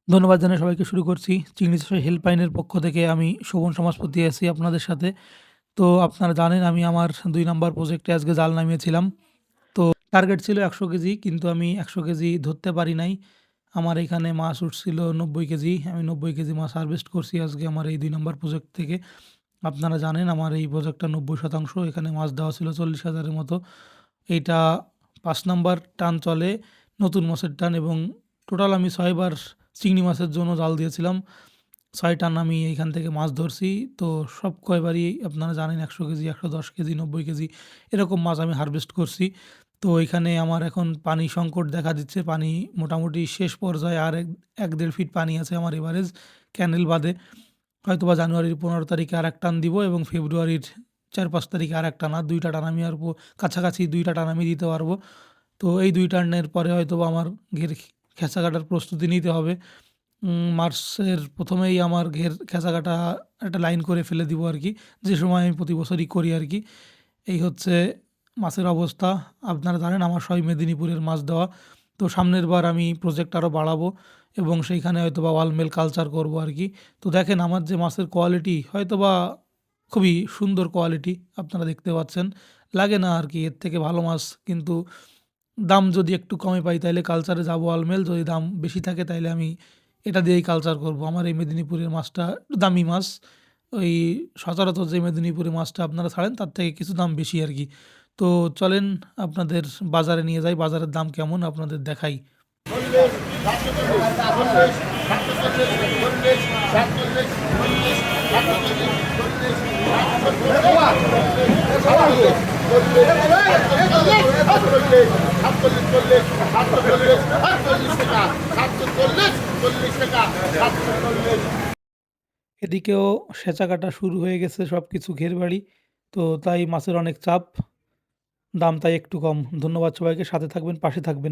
ধন্যবাদ জানাই সবাইকে। শুরু করছি। চিংড়ি চাষের হেল্পলাইনের পক্ষ থেকে আমি শোভন সমাজপতি আছি আপনাদের সাথে। তো আপনারা জানেন আমি আমার ২ নাম্বার প্রজেক্টে আজকে জাল নামিয়েছিলাম। তো টার্গেট ছিল ১০০ কেজি, কিন্তু আমি ১০০ কেজি ধরতে পারি নাই। আমার এখানে মাছ উঠছিল ৯০ কেজি। আমি ৯০ কেজি মাছ হারভেস্ট করছি আজকে আমার এই ২ নাম্বার প্রজেক্ট থেকে। আপনারা জানেন আমার এই প্রজেক্টটা ৯০% এখানে মাছ দেওয়া ছিল ৪০,০০০ এর মতো। এইটা ৫ নাম্বার টান চলে, নতুন মাছের টান, এবং টোটাল আমি ৬ বার চিংড়ি মাছের জন্য জাল দিয়েছিলাম। ৬ টান আমি এইখান থেকে মাছ ধরছি। তো সব কয়বারই আপনারা জানেন ১০০ কেজি, ১১০ কেজি, ৯০ কেজি এরকম মাছ আমি হারভেস্ট করছি। তো এখানে আমার এখন পানি সংকট দেখা দিচ্ছে। পানি মোটামুটি শেষ পর্যায়ে আর ১-১.৫ ফিট পানি আছে আমার এভারেজ ক্যানেল বাদে। হয়তোবা জানুয়ারির ১৫ তারিখে আরেক টান দিব এবং ফেব্রুয়ারির ৪-৫ তারিখে আরেক টানা ২ টা টান আমি কাছাকাছি ২ টা টান আমি দিতে পারবো। তো এই ২ টানের পরে হয়তোবা আমার খেঁচা কাটার প্রস্তুতি নিতে হবে। মার্চের ১ম এই আমার খেঁচা কাটা একটা লাইন করে ফেলে দিব আরকি। যে সময় আমি প্রতি বছরই করি আরকি। এই হচ্ছে মাছের অবস্থা। আপনারা জানেন আমার সবই মেদিনীপুরের মাছ দেওয়া। তো সামনের বার আমি প্রজেক্ট আরও বাড়াবো এবং সেইখানে হয়তোবা ওয়ালমেল কালচার করব আরকি। তো দেখেন আমার যে মাছের কোয়ালিটি হয়তোবা খুবই সুন্দর কোয়ালিটি আপনারা দেখতে পাচ্ছেন। লাগে না আরকি এর থেকে ভালো মাছ, কিন্তু দাম যদি একটু কমে পাই তাইলে কালচারে যাবো ওয়ালমেল। যদি দাম বেশি থাকে তাইলে আমি এটা দিয়েই কালচার করব। আমার এই মেদিনীপুরের মাছটা একটু দামি মাছ। ওই সচরাচর যে মেদিনীপুরে মাছটা আপনারা ছাড়েন তার থেকে কিছু দাম বেশি আরকি। তো চলেন আপনাদের বাজারে নিয়ে যাই। বাজারের দাম কেমন আপনাদের দেখাই। এদিকেও সেচা কাটা শুরু হয়ে গেছে সবকিছু ঘেরবাড়ি। তো তাই মাছের অনেক চাপ। দাম তাই একটু কম। ধন্যবাদ সবাইকে। সাথে থাকবেন, পাশে থাকবেন।